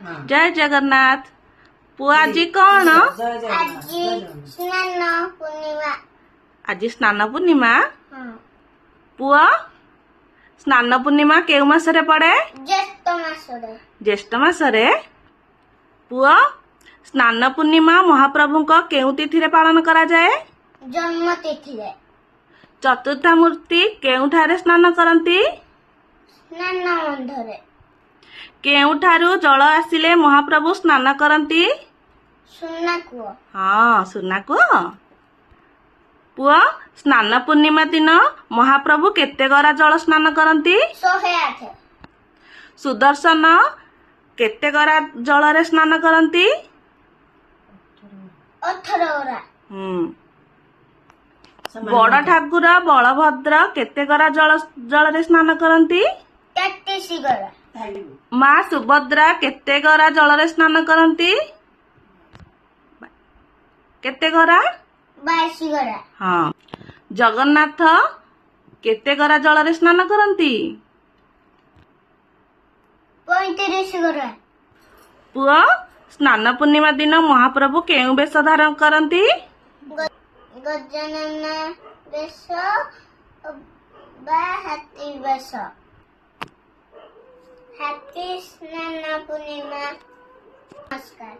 जय जगन्नाथ। पुआ आजी कौन? आज स्नान पूर्णिमा। पुआ स्नान पूर्णिमा केउ मासरे पड़े? ज्येष्ठ मासरे। पुआ स्नान पूर्णिमा महाप्रभु को केउ तिथि रे पालन करा जाए? जन्म तिथि रे। चतुर्था मूर्ति केउठारे स्नान करती? स्नान बंधरे। केउठारु जल आसिले महाप्रभु स्नान करती? सुना कुओ। हाँ सुना कुओ। पुआ स्नान पूर्णिमा दिन महाप्रभु केते गरा जल स्नान करती? 108। सुदर्शन केते गरा जल रे स्नान करती? 18 गरा। बड़ ठाकुर बलभद्र केते गरा जल रे स्नान करती? 33 गरा। माँ सुभद्रा केते गरा जल रे स्नान करती? केते गरा? 22 गरा। हाँ। जगन्नाथ केते गरा जल रे स्नान करती? 35 गरा। पुआ स्नान पूर्णिमा दिन महाप्रभु केउ बेश धारण करती? गजानन बेश बा हाथी बेश। हाथी स्नान पूर्णिमा। नमस्कार।